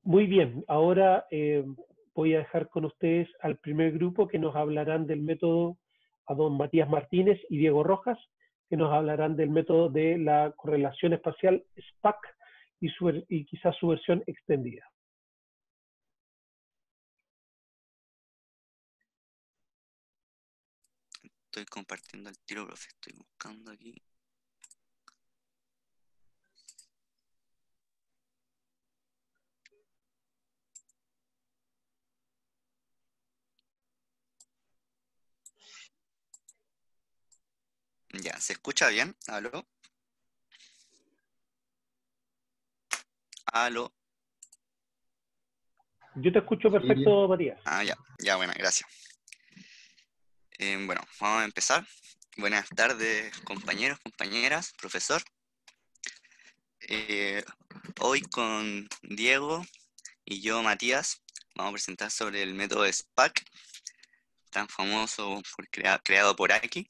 Muy bien, ahora voy a dejar con ustedes al primer grupo que nos hablarán del método, a don Matías Martínez y Diego Rojas, que nos hablarán del método de la correlación espacial SPAC y quizás su versión extendida. Estoy compartiendo el tiro, profe. Estoy buscando aquí. Ya, ¿se escucha bien? ¿Aló? ¿Aló? Yo te escucho Sí, bien. perfecto, Matías. Ah, ya, bueno, gracias. Bueno, vamos a empezar. Buenas tardes, compañeros, compañeras, profesor. Hoy con Diego y yo, Matías, vamos a presentar sobre el método SPAC, tan famoso creado por Aki.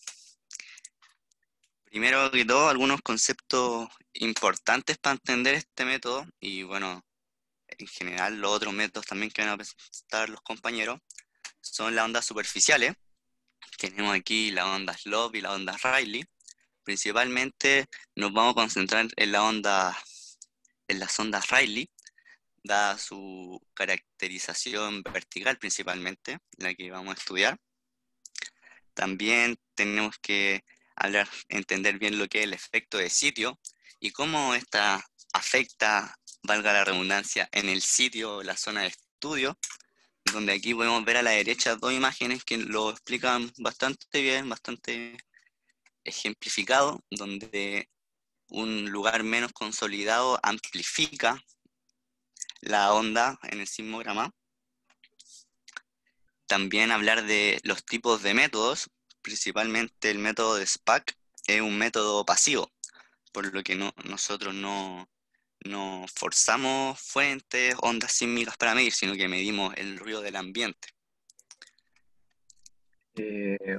Primero que todo, algunos conceptos importantes para entender este método y bueno, en general los otros métodos también que van a presentar los compañeros son las ondas superficiales. Tenemos aquí la onda Slope y la onda Rayleigh. Principalmente nos vamos a concentrar en las ondas Rayleigh, dada su caracterización vertical principalmente, la que vamos a estudiar. También tenemos que entender bien lo que es el efecto de sitio y cómo esta afecta, valga la redundancia, en el sitio o la zona de estudio, donde aquí podemos ver a la derecha dos imágenes que lo explican bastante bien, bastante ejemplificado, donde un lugar menos consolidado amplifica la onda en el sismograma. También hablar de los tipos de métodos, principalmente el método de SPAC es un método pasivo, por lo que nosotros no forzamos fuentes, ondas sísmicas para medir, sino que medimos el ruido del ambiente.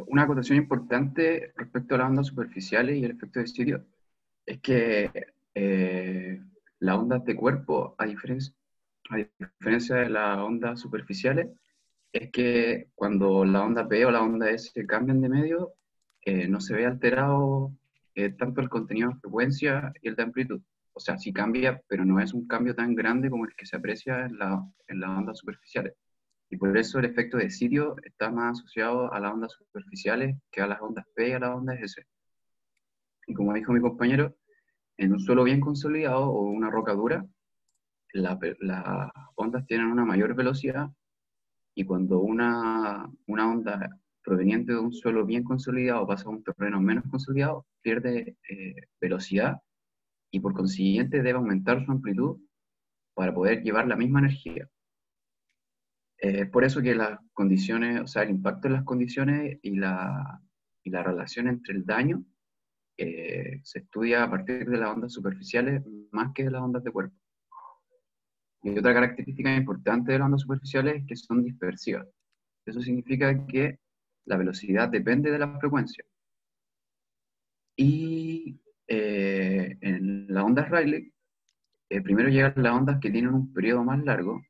Una acotación importante respecto a las ondas superficiales y el efecto de sitio es que las ondas de cuerpo, a diferencia de las ondas superficiales, es que cuando la onda P o la onda S cambian de medio, no se ve alterado tanto el contenido de frecuencia y el de amplitud. O sea, sí cambia, pero no es un cambio tan grande como el que se aprecia en las ondas superficiales. Y por eso el efecto de sitio está más asociado a las ondas superficiales que a las ondas P y a las ondas S. Y como dijo mi compañero, en un suelo bien consolidado o una roca dura, las ondas tienen una mayor velocidad y cuando una onda proveniente de un suelo bien consolidado pasa a un terreno menos consolidado, pierde velocidad y por consiguiente debe aumentar su amplitud para poder llevar la misma energía. Es por eso que las condiciones, o sea, el impacto en las condiciones y la relación entre el daño se estudia a partir de las ondas superficiales más que de las ondas de cuerpo. Y otra característica importante de las ondas superficiales es que son dispersivas. Eso significa que la velocidad depende de la frecuencia. Y en las ondas Rayleigh, primero llegan las ondas que tienen un periodo más largo,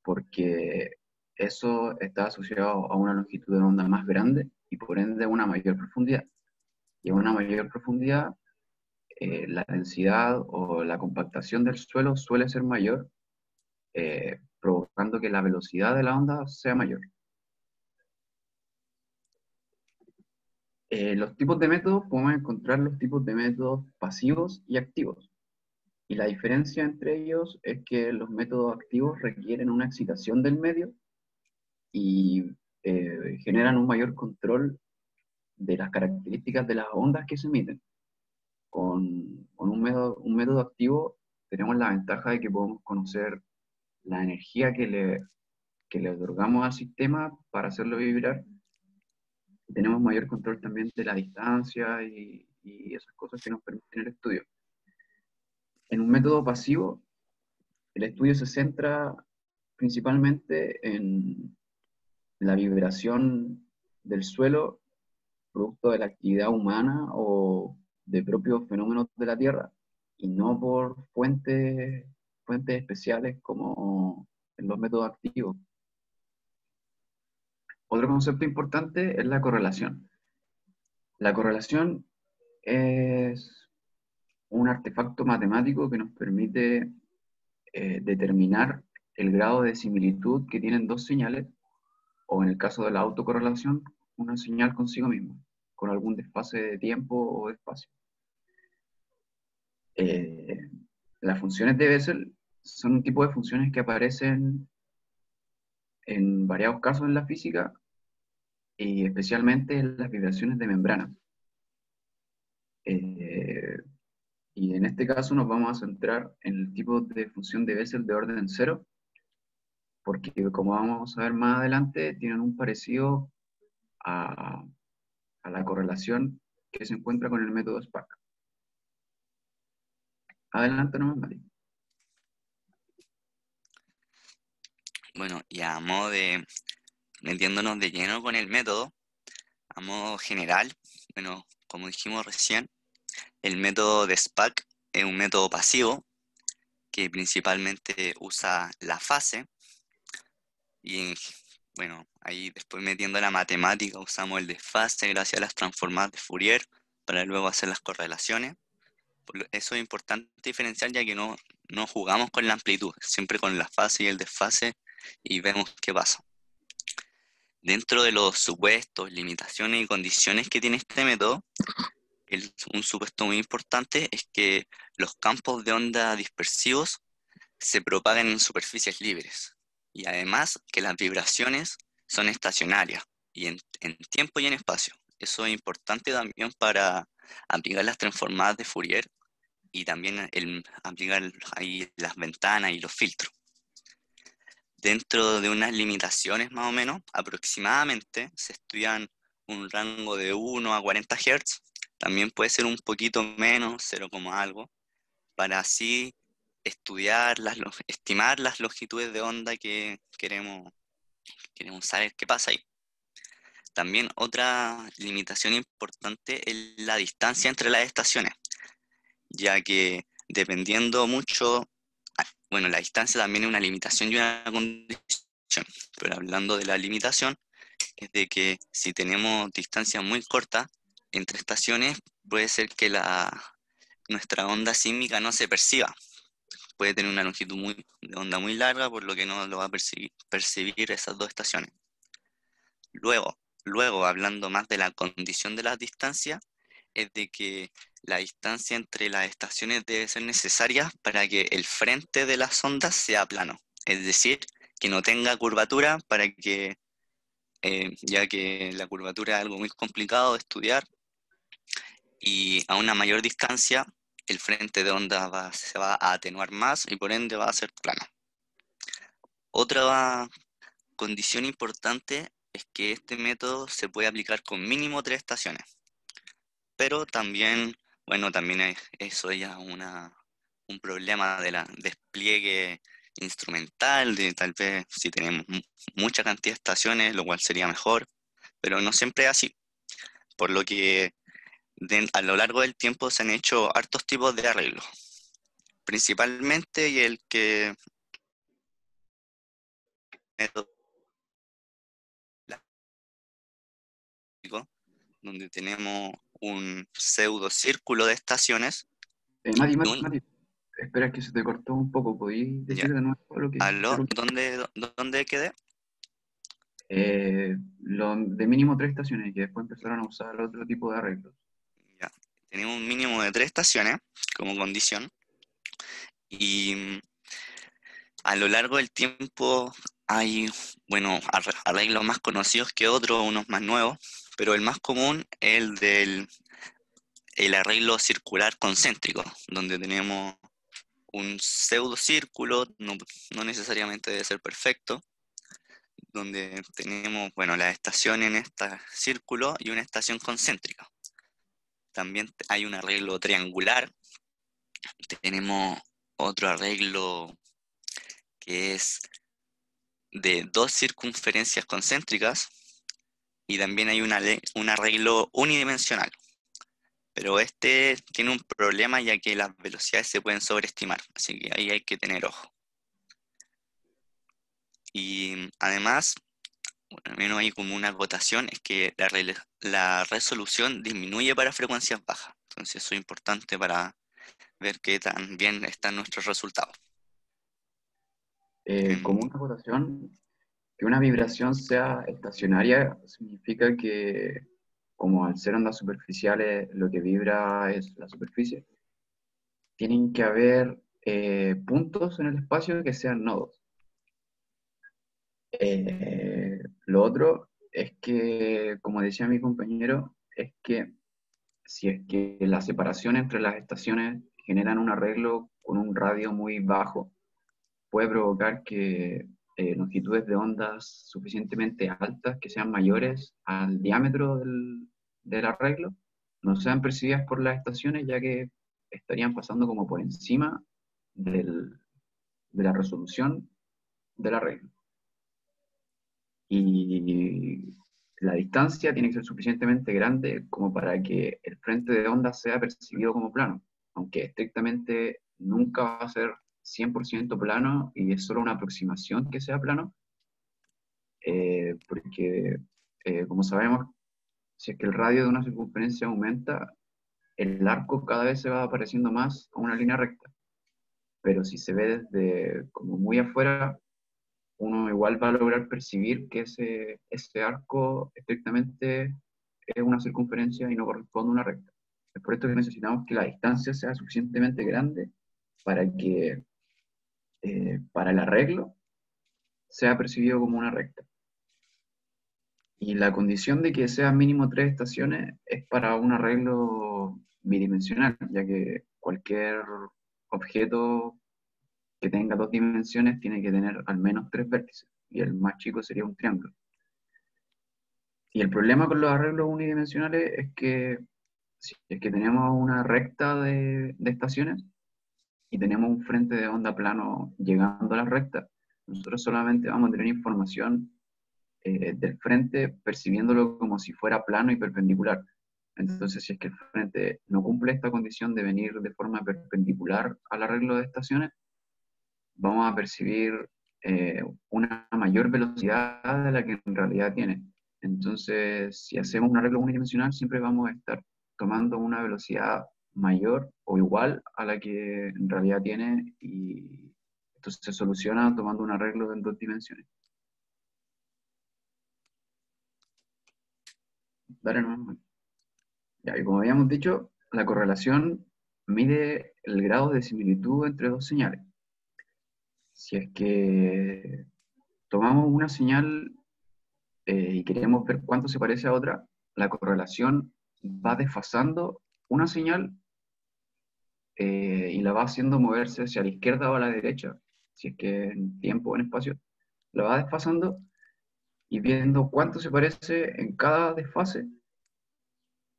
porque eso está asociado a una longitud de onda más grande y por ende a una mayor profundidad. Y a una mayor profundidad, la densidad o la compactación del suelo suele ser mayor, provocando que la velocidad de la onda sea mayor. Los tipos de métodos, podemos encontrar los tipos de métodos pasivos y activos. Y la diferencia entre ellos es que los métodos activos requieren una excitación del medio y generan un mayor control de las características de las ondas que se emiten. Con un método activo tenemos la ventaja de que podemos conocer la energía que le otorgamos al sistema para hacerlo vibrar. Tenemos mayor control también de la distancia y esas cosas que nos permiten el estudio. En un método pasivo, el estudio se centra principalmente en la vibración del suelo producto de la actividad humana o de propios fenómenos de la Tierra, y no por fuentes fuentes especiales como en los métodos activos. Otro concepto importante es la correlación. La correlación es un artefacto matemático que nos permite determinar el grado de similitud que tienen dos señales, o en el caso de la autocorrelación, una señal consigo misma, con algún desfase de tiempo o de espacio. Las funciones de Bessel son un tipo de funciones que aparecen en variados casos en la física, y especialmente en las vibraciones de membranas. Y en este caso nos vamos a centrar en el tipo de función de Bessel de orden cero, porque como vamos a ver más adelante, tienen un parecido a la correlación que se encuentra con el método SPAC. Adelante nomás, Mati. Bueno, y a modo de, metiéndonos de lleno con el método, a modo general, bueno, como dijimos recién, el método de SPAC es un método pasivo que principalmente usa la fase y, bueno, ahí después metiendo la matemática usamos el desfase gracias a las transformadas de Fourier para luego hacer las correlaciones. Eso es importante diferenciar, ya que no jugamos con la amplitud, siempre con la fase y el desfase, y vemos qué pasa. Dentro de los supuestos, limitaciones y condiciones que tiene este método, un supuesto muy importante es que los campos de onda dispersivos se propagan en superficies libres, y además que las vibraciones son estacionarias y en tiempo y en espacio. Eso es importante también para aplicar las transformadas de Fourier y también aplicar ahí las ventanas y los filtros. Dentro de unas limitaciones más o menos, aproximadamente se estudian un rango de 1 a 40 Hz, también puede ser un poquito menos, 0, algo, para así estudiar, estimar las longitudes de onda que queremos saber qué pasa ahí. También otra limitación importante es la distancia entre las estaciones, ya que dependiendo mucho, bueno, la distancia también es una limitación y una condición, pero hablando de la limitación, es de que si tenemos distancias muy cortas entre estaciones, puede ser que nuestra onda sísmica no se perciba. Puede tener una longitud de onda muy larga, por lo que no lo va a percibir esas dos estaciones. Luego, hablando más de la condición de las distancias, es de que la distancia entre las estaciones debe ser necesaria para que el frente de las ondas sea plano, es decir, que no tenga curvatura, ya que la curvatura es algo muy complicado de estudiar, y a una mayor distancia el frente de onda se va a atenuar más y por ende va a ser plano. Otra condición importante es que este método se puede aplicar con mínimo 3 estaciones, pero también, bueno, también eso ya un problema de la despliegue instrumental, de tal vez si tenemos mucha cantidad de estaciones, lo cual sería mejor, pero no siempre es así, por lo que a lo largo del tiempo se han hecho hartos tipos de arreglos, principalmente y el que donde tenemos un pseudo círculo de estaciones. Mati, espera que se te cortó un poco, ¿podías decir de nuevo lo que... ¿Aló? ¿Dónde quedé? Lo de mínimo 3 estaciones, que después empezaron a usar otro tipo de arreglos. Ya. Tenemos un mínimo de 3 estaciones como condición, y a lo largo del tiempo hay, bueno, arreglos más conocidos que otros, unos más nuevos, pero el más común es el arreglo circular concéntrico, donde tenemos un pseudo círculo, no necesariamente debe ser perfecto, donde tenemos, bueno, la estación en este círculo y una estación concéntrica. También hay un arreglo triangular, tenemos otro arreglo que es de 2 circunferencias concéntricas, y también hay un arreglo unidimensional. Pero este tiene un problema ya que las velocidades se pueden sobreestimar, así que ahí hay que tener ojo. Y además, al menos hay como una acotación, es que la resolución disminuye para frecuencias bajas. Entonces eso es importante para ver qué tan bien están nuestros resultados. Como una acotación, que una vibración sea estacionaria significa que, como al ser ondas superficiales, lo que vibra es la superficie, tienen que haber puntos en el espacio que sean nodos. Lo otro es que, como decía mi compañero, es que si es que la separación entre las estaciones generan un arreglo con un radio muy bajo, puede provocar que longitudes de ondas suficientemente altas, que sean mayores al diámetro del arreglo, no sean percibidas por las estaciones, ya que estarían pasando como por encima de la resolución del arreglo. Y la distancia tiene que ser suficientemente grande como para que el frente de onda sea percibido como plano, aunque estrictamente nunca va a ser 100% plano y es solo una aproximación que sea plano, porque como sabemos, si es que el radio de una circunferencia aumenta, el arco cada vez se va pareciendo más a una línea recta, pero si se ve desde como muy afuera, uno igual va a lograr percibir que ese arco estrictamente es una circunferencia y no corresponde a una recta. Es por esto que necesitamos que la distancia sea suficientemente grande para que para el arreglo sea percibido como una recta. Y la condición de que sea mínimo 3 estaciones es para un arreglo bidimensional, ya que cualquier objeto que tenga 2 dimensiones tiene que tener al menos 3 vértices, y el más chico sería un triángulo. Y el problema con los arreglos unidimensionales es que si es que tenemos una recta de estaciones y tenemos un frente de onda plano llegando a la recta, nosotros solamente vamos a tener información del frente percibiéndolo como si fuera plano y perpendicular. Entonces, si es que el frente no cumple esta condición de venir de forma perpendicular al arreglo de estaciones, vamos a percibir una mayor velocidad de la que en realidad tiene. Entonces, si hacemos un arreglo unidimensional, siempre vamos a estar tomando una velocidad mayor o igual a la que en realidad tiene, y esto se soluciona tomando un arreglo en 2 dimensiones. Dale, no. Ya, y como habíamos dicho, la correlación mide el grado de similitud entre dos señales. Si es que tomamos una señal y queremos ver cuánto se parece a otra, la correlación va desfasando una señal y la va haciendo moverse hacia la izquierda o a la derecha, si es que en tiempo o en espacio, la va desfasando y viendo cuánto se parece en cada desfase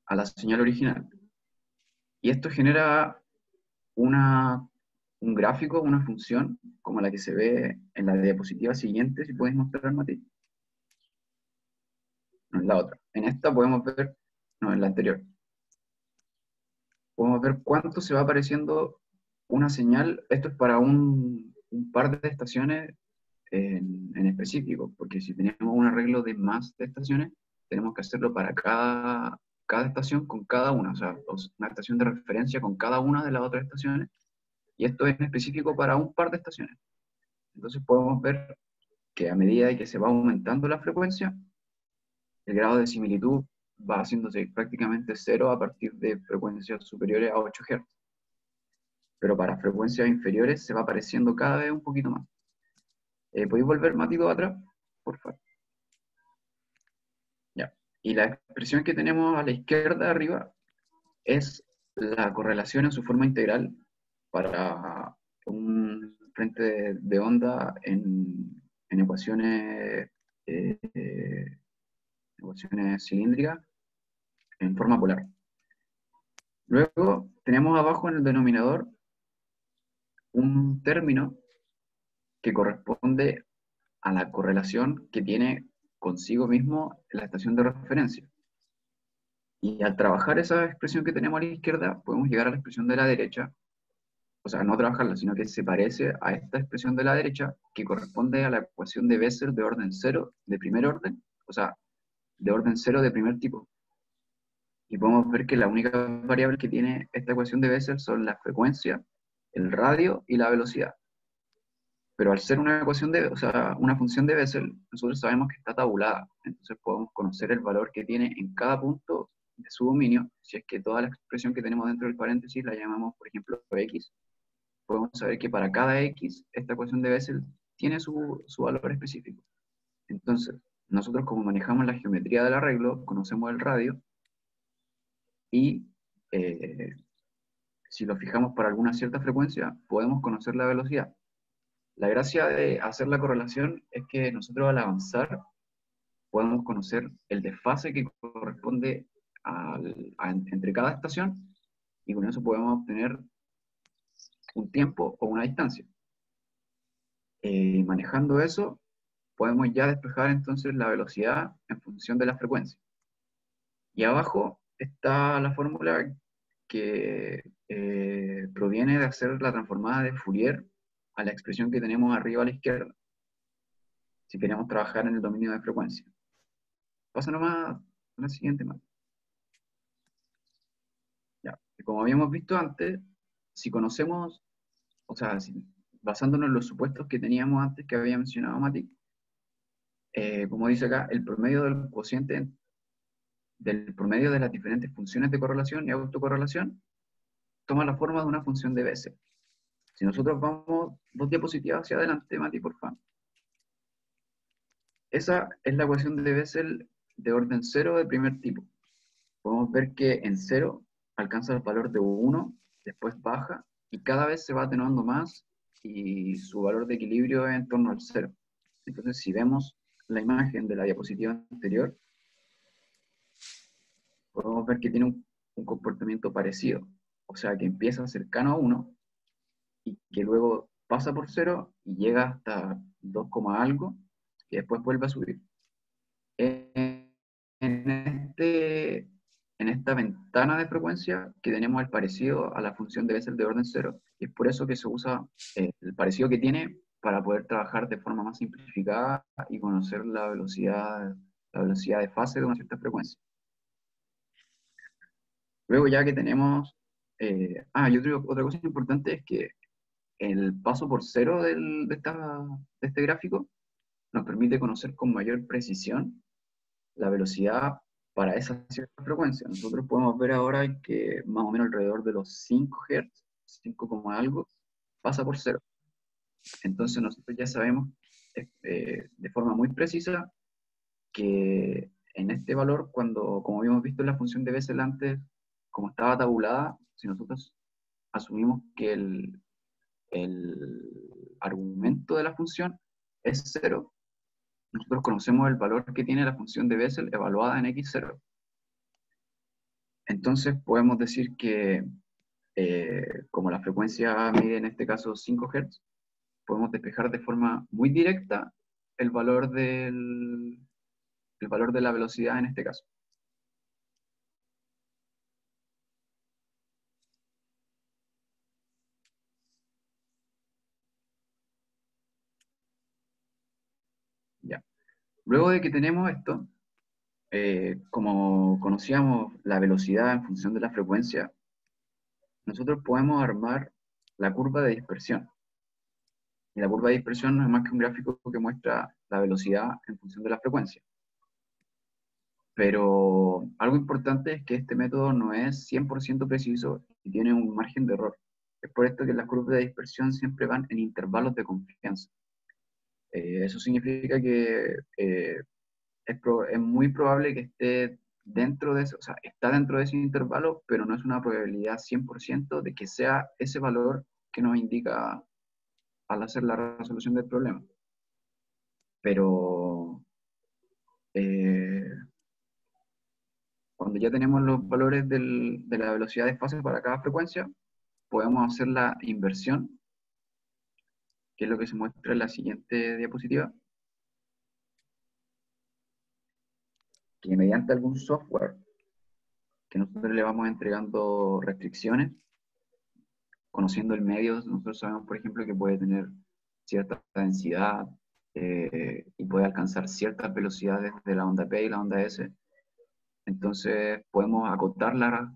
a la señal original. Y esto genera un gráfico, una función, como la que se ve en la diapositiva siguiente, si puedes mostrar, Mati. No, en la otra. En esta podemos ver, no, en la anterior. Podemos ver cuánto se va apareciendo una señal. Esto es para un par de estaciones en específico, porque si tenemos un arreglo de más de estaciones, tenemos que hacerlo para cada estación con cada una, o sea, una estación de referencia con cada una de las otras estaciones, y esto es en específico para un par de estaciones. Entonces podemos ver que a medida que se va aumentando la frecuencia, el grado de similitud va haciéndose prácticamente cero a partir de frecuencias superiores a 8 Hz. Pero para frecuencias inferiores se va apareciendo cada vez un poquito más. ¿Podéis volver, Matito, atrás? Por favor. Ya. Y la expresión que tenemos a la izquierda arriba es la correlación en su forma integral para un frente de onda en ecuaciones cilíndricas en forma polar. Luego tenemos abajo en el denominador un término que corresponde a la correlación que tiene consigo mismo la estación de referencia. Y al trabajar esa expresión que tenemos a la izquierda, podemos llegar a la expresión de la derecha, o sea, no trabajarla, sino que se parece a esta expresión de la derecha, que corresponde a la ecuación de Bessel de orden cero, de primer orden, o sea, de orden cero de primer tipo. Y podemos ver que las únicas variables que tiene esta ecuación de Bessel son la frecuencia, el radio y la velocidad. Pero al ser una ecuación de, o sea, una función de Bessel, nosotros sabemos que está tabulada, entonces podemos conocer el valor que tiene en cada punto de su dominio. Si es que toda la expresión que tenemos dentro del paréntesis la llamamos, por ejemplo, x, podemos saber que para cada x, esta ecuación de Bessel tiene su valor específico. Entonces, nosotros como manejamos la geometría del arreglo, conocemos el radio, y si lo fijamos para alguna cierta frecuencia, podemos conocer la velocidad. La gracia de hacer la correlación es que nosotros al avanzar podemos conocer el desfase que corresponde entre cada estación, y con eso podemos obtener un tiempo o una distancia. Manejando eso, podemos ya despejar entonces la velocidad en función de la frecuencia. Y abajo está la fórmula que proviene de hacer la transformada de Fourier a la expresión que tenemos arriba a la izquierda, si queremos trabajar en el dominio de frecuencia. Pasa nomás a la siguiente más. Ya. Y como habíamos visto antes, si conocemos, o sea, basándonos en los supuestos que teníamos antes que había mencionado Mati, como dice acá, el promedio del cociente del promedio de las diferentes funciones de correlación y autocorrelación toma la forma de una función de Bessel. Si nosotros vamos 2 diapositivas hacia adelante, Mati, por favor. Esa es la ecuación de Bessel de orden 0 de primer tipo. Podemos ver que en 0 alcanza el valor de 1, después baja, y cada vez se va atenuando más, y su valor de equilibrio es en torno al 0. Entonces, si vemos la imagen de la diapositiva anterior, podemos ver que tiene un comportamiento parecido. O sea, que empieza cercano a 1, y que luego pasa por 0 y llega hasta 2, algo, y después vuelve a subir. En, en esta ventana de frecuencia que tenemos el parecido a la función de Bessel de orden 0, y es por eso que se usa el parecido que tiene para poder trabajar de forma más simplificada y conocer la velocidad de fase de una cierta frecuencia. Luego ya que tenemos... y otra cosa importante es que el paso por 0 de este gráfico nos permite conocer con mayor precisión la velocidad para esa cierta frecuencia. Nosotros podemos ver ahora que más o menos alrededor de los 5 Hz, 5, algo, pasa por 0. Entonces nosotros ya sabemos de forma muy precisa que en este valor, como habíamos visto en la función de Bessel antes, como estaba tabulada, si nosotros asumimos que el argumento de la función es 0, nosotros conocemos el valor que tiene la función de Bessel evaluada en x0. Entonces podemos decir que como la frecuencia mide en este caso 5 Hz, podemos despejar de forma muy directa el valor de la velocidad en este caso. Ya. Luego de que tenemos esto, como conocíamos la velocidad en función de la frecuencia, nosotros podemos armar la curva de dispersión. Y la curva de dispersión no es más que un gráfico que muestra la velocidad en función de la frecuencia. Pero algo importante es que este método no es 100% preciso y tiene un margen de error. Es por esto que las curvas de dispersión siempre van en intervalos de confianza. Eso significa que es muy probable que esté dentro de eso, o sea, está dentro de ese intervalo, pero no es una probabilidad 100% de que sea ese valor que nos indica al hacer la resolución del problema. Pero cuando ya tenemos los valores de la velocidad de fase para cada frecuencia, podemos hacer la inversión, que es lo que se muestra en la siguiente diapositiva, que mediante algún software que nosotros le vamos entregando restricciones, conociendo el medio. Nosotros sabemos, por ejemplo, que puede tener cierta densidad y puede alcanzar ciertas velocidades de la onda P y la onda S. Entonces podemos acotar las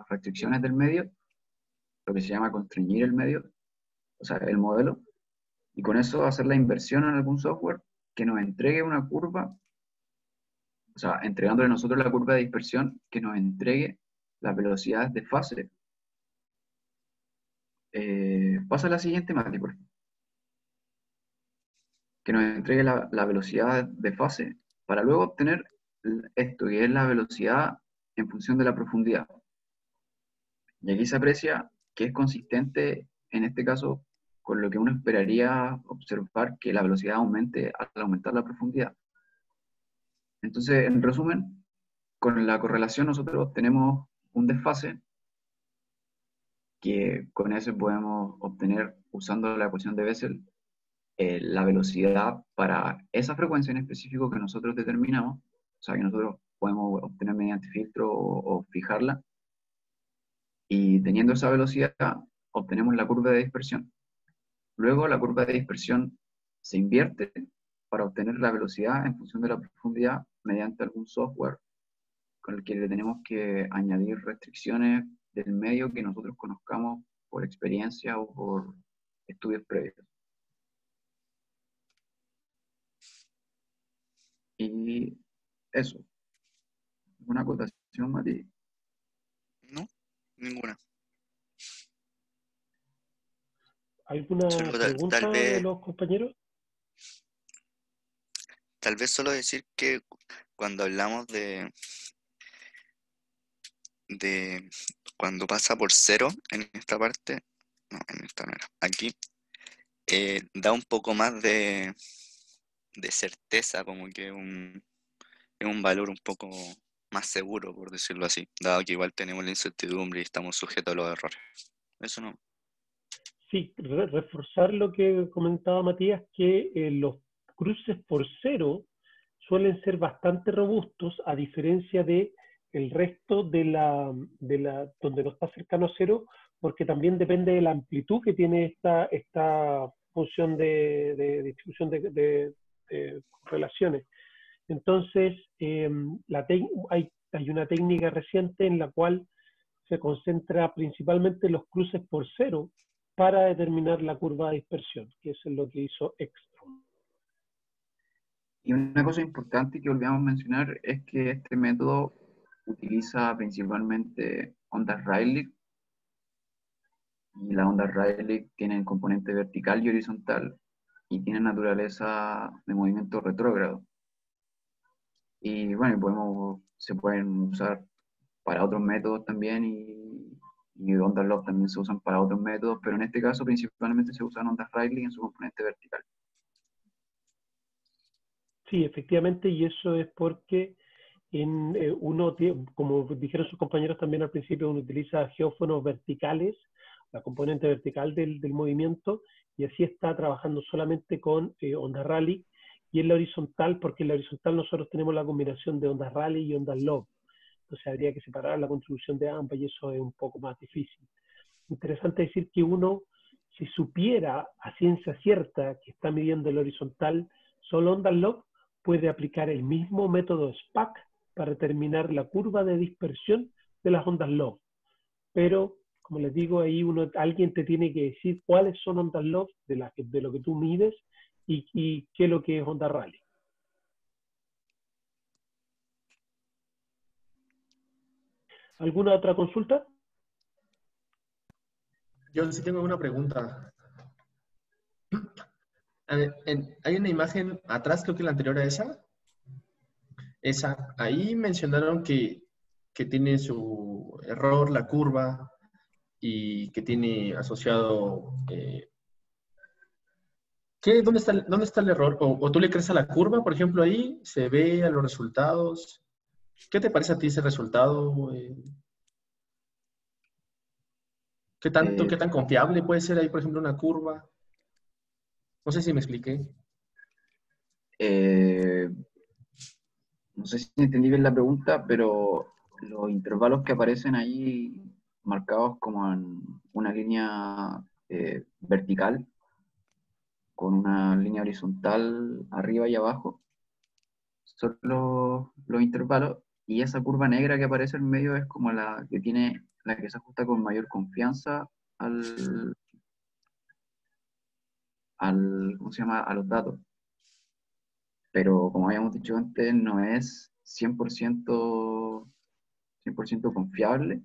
restricciones del medio, lo que se llama constreñir el medio, o sea, el modelo, y con eso hacer la inversión en algún software que nos entregue una curva, o sea, entregándole nosotros la curva de dispersión que nos entregue las velocidades de fase. Pasa a la siguiente, Mati, por favor. Que nos entregue la velocidad de fase para luego obtener esto, que es la velocidad en función de la profundidad. Y aquí se aprecia que es consistente, en este caso, con lo que uno esperaría observar que la velocidad aumente al aumentar la profundidad. Entonces, en resumen, con la correlación nosotros obtenemos un desfase que con eso podemos obtener, usando la ecuación de Bessel, la velocidad para esa frecuencia en específico que nosotros determinamos, o sea, que nosotros podemos obtener mediante filtro o fijarla, y teniendo esa velocidad obtenemos la curva de dispersión. Luego la curva de dispersión se invierte para obtener la velocidad en función de la profundidad mediante algún software con el que le tenemos que añadir restricciones del medio que nosotros conozcamos por experiencia o por estudios previos. Y eso. ¿Una acotación, Mati? No, ninguna. ¿Alguna Solo tal pregunta de vez, los compañeros? tal vez solo decir que cuando hablamos de cuando pasa por cero en esta parte, no, en esta no era, aquí, da un poco más de certeza, como que es un valor un poco más seguro, por decirlo así, dado que igual tenemos la incertidumbre y estamos sujetos a los errores. Eso no. Sí, reforzar lo que comentaba Matías, que los cruces por cero suelen ser bastante robustos, a diferencia de el resto donde no está cercano a cero, porque también depende de la amplitud que tiene esta función de distribución de relaciones. Entonces, hay una técnica reciente en la cual se concentra principalmente en los cruces por cero para determinar la curva de dispersión, que eso es lo que hizo Ekstrom. Y una cosa importante que olvidamos mencionar es que este método utiliza principalmente ondas Rayleigh, y las ondas Rayleigh tienen componente vertical y horizontal y tienen naturaleza de movimiento retrógrado. Y bueno, se pueden usar para otros métodos también, y ondas Love también se usan para otros métodos, pero en este caso principalmente se usan ondas Rayleigh en su componente vertical. Sí, efectivamente, y eso es porque como dijeron sus compañeros también al principio, uno utiliza geófonos verticales, la componente vertical del movimiento, y así está trabajando solamente con ondas Rayleigh, y en la horizontal, porque en la horizontal nosotros tenemos la combinación de ondas Rayleigh y ondas Love. Entonces habría que separar la contribución de ambas y eso es un poco más difícil. Interesante decir que uno, si supiera a ciencia cierta que está midiendo el horizontal solo ondas log, puede aplicar el mismo método SPAC para determinar la curva de dispersión de las ondas log. Pero, como les digo, ahí alguien te tiene que decir cuáles son ondas log de lo que tú mides y qué es lo que es onda Rayleigh. ¿Alguna otra consulta? Yo sí tengo una pregunta. Hay una imagen atrás, creo que la anterior a esa. Ahí mencionaron que tiene su error la curva y que tiene asociado... ¿dónde está el error? ¿O tú le crees a la curva, por ejemplo, ahí? ¿Se ve a los resultados? ¿Qué te parece a ti ese resultado? ¿Qué tan confiable puede ser ahí, por ejemplo, una curva? No sé si me expliqué. No sé si entendí bien la pregunta, pero los intervalos que aparecen ahí marcados como en una línea vertical, con una línea horizontal arriba y abajo, son los intervalos, y esa curva negra que aparece en medio es como la que tiene, la que se ajusta con mayor confianza ¿cómo se llama? A los datos. Pero como habíamos dicho antes, no es 100% confiable,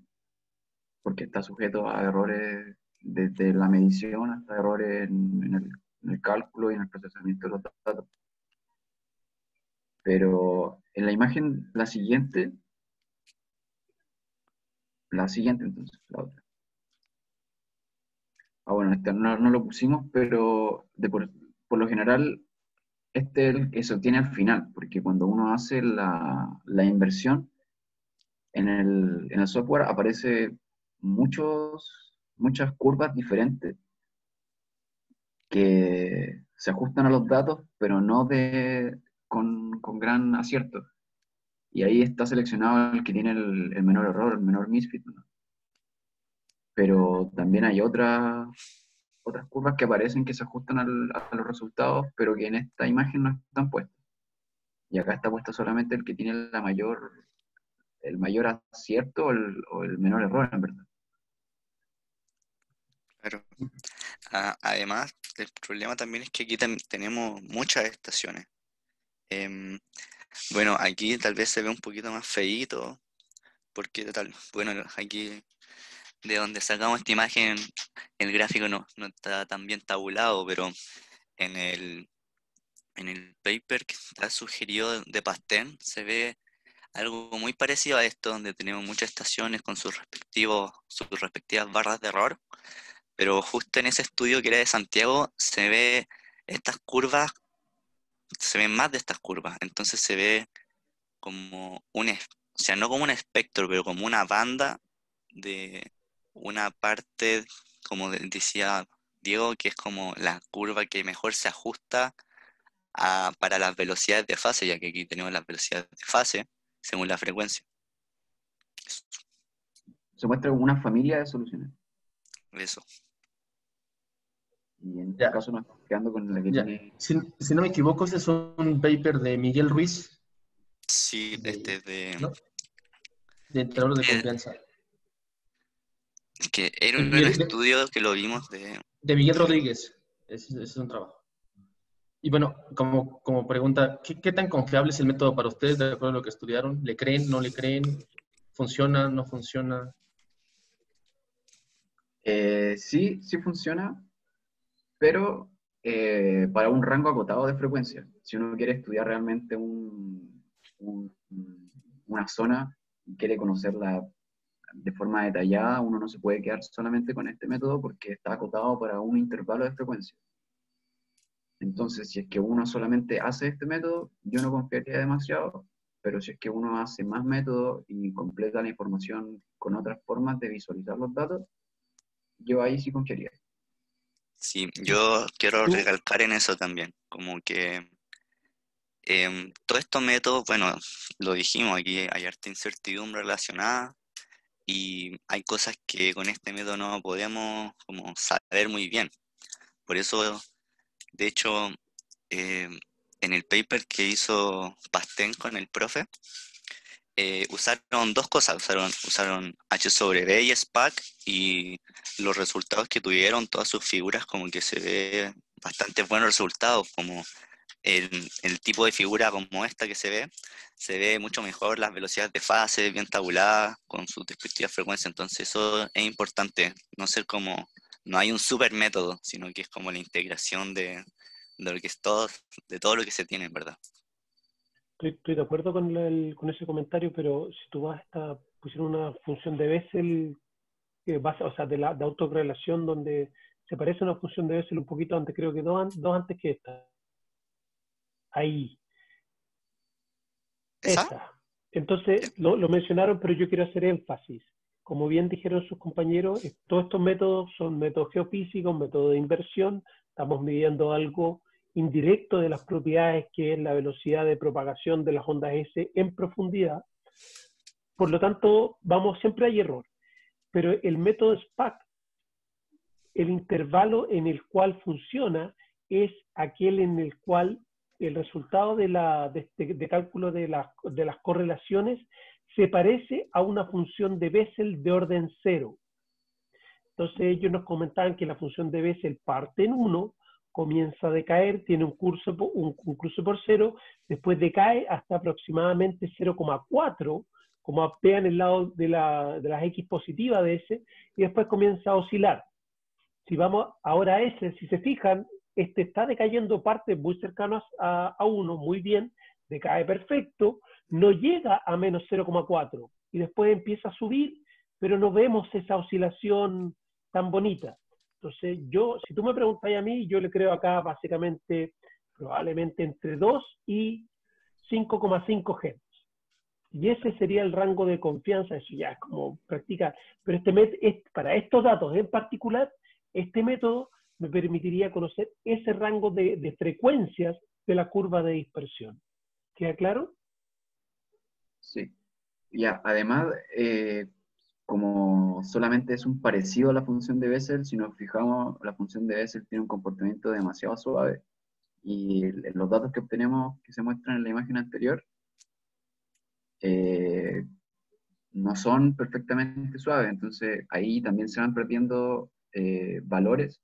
porque está sujeto a errores desde la medición hasta errores en el cálculo y en el procesamiento de los datos. Pero en la imagen, la siguiente entonces, la otra. Bueno, este no lo pusimos, pero por lo general, este es el que se obtiene al final, porque cuando uno hace la inversión, en el software aparece muchas curvas diferentes que se ajustan a los datos, pero no con gran acierto. Y ahí está seleccionado el que tiene el menor error, el menor misfit, ¿no? Pero también hay otras curvas que aparecen que se ajustan a los resultados, pero que en esta imagen no están puestas. Y acá está puesto solamente el que tiene el mayor acierto o el menor error, en verdad. Claro. Además, el problema también es que aquí tenemos muchas estaciones. Bueno, aquí tal vez se ve un poquito más feíto, porque bueno, aquí de donde sacamos esta imagen, el gráfico no está tan bien tabulado, pero en el paper que está sugerido de Pastén se ve algo muy parecido a esto, donde tenemos muchas estaciones con sus respectivas barras de error, pero justo en ese estudio que era de Santiago estas curvas, se ven más de estas curvas, entonces se ve como o sea, no como un espectro, pero como una banda de una parte, como decía Diego, que es como la curva que mejor se ajusta para las velocidades de fase, ya que aquí tenemos las velocidades de fase según la frecuencia. Se muestra como una familia de soluciones. Eso. Y en este Ya, caso nos estamos quedando con la que ya. tiene... Si no me equivoco, ese es un paper de Miguel Ruiz, Sí, ¿no? De intervalos de confianza. que era De un Miguel, estudio que lo vimos de Miguel Rodríguez. Ese es un trabajo. Y bueno, como pregunta, ¿qué tan confiable es el método para ustedes de acuerdo a lo que estudiaron? ¿Le creen, no le creen? ¿Funciona, no funciona? Sí funciona, pero para un rango acotado de frecuencia. Si uno quiere estudiar realmente una zona y quiere conocerla de forma detallada, uno no se puede quedar solamente con este método porque está acotado para un intervalo de frecuencia. Entonces, si es que uno solamente hace este método, yo no confiaría demasiado, pero si es que uno hace más métodos y completa la información con otras formas de visualizar los datos, yo ahí sí confiaría. Sí, yo quiero Tú, recalcar en eso también, como que todos estos métodos, bueno, lo dijimos, aquí hay harta incertidumbre relacionada y hay cosas que con este método no podemos como saber muy bien. Por eso, de hecho, em, en el paper que hizo Pastén con el profe, usaron dos cosas, usaron H sobre B y SPAC, y los resultados que tuvieron, todas sus figuras, como que se ve bastante buenos resultados, como el tipo de figura como esta que se ve mucho mejor las velocidades de fase, bien tabuladas, con sus respectivas frecuencias, entonces eso es importante, no hay un super método, sino que es como la integración de lo que es de todo lo que se tiene, ¿verdad? estoy de acuerdo con ese comentario, pero si tú vas a pusieron una función de Bessel, o sea, de autorrelación, donde se parece a una función de Bessel un poquito antes, creo que dos antes que esta. Ahí, ¿Esa? esa. Entonces, lo mencionaron, pero yo quiero hacer énfasis. Como bien dijeron sus compañeros, todos estos métodos son métodos geofísicos, métodos de inversión. Estamos midiendo algo indirecto de las propiedades, que es la velocidad de propagación de las ondas S en profundidad. por lo tanto, siempre hay error. Pero el método SPAC, el intervalo en el cual funciona es aquel en el cual el resultado de cálculo de las correlaciones se parece a una función de Bessel de orden 0. Entonces ellos nos comentaban que la función de Bessel parte en 1, comienza a decaer, tiene un curso por 0, después decae hasta aproximadamente 0,4, como vean el lado de las X positivas de ese, y después comienza a oscilar. Si vamos ahora a ese, si se fijan, este está decayendo partes muy cercanas a 1, muy bien, decae perfecto, no llega a menos 0,4 y después empieza a subir, pero no vemos esa oscilación tan bonita. Entonces, si tú me preguntas a mí, yo le creo acá básicamente, probablemente entre 2 y 5,5 Hz. Y ese sería el rango de confianza, eso ya es como practicar. Pero para estos datos en particular, este método me permitiría conocer ese rango de frecuencias de la curva de dispersión. ¿Queda claro? Sí. Ya, además, como solamente es un parecido a la función de Bessel, si nos fijamos, la función de Bessel tiene un comportamiento demasiado suave y los datos que obtenemos, que se muestran en la imagen anterior, no son perfectamente suaves, entonces ahí también se van perdiendo valores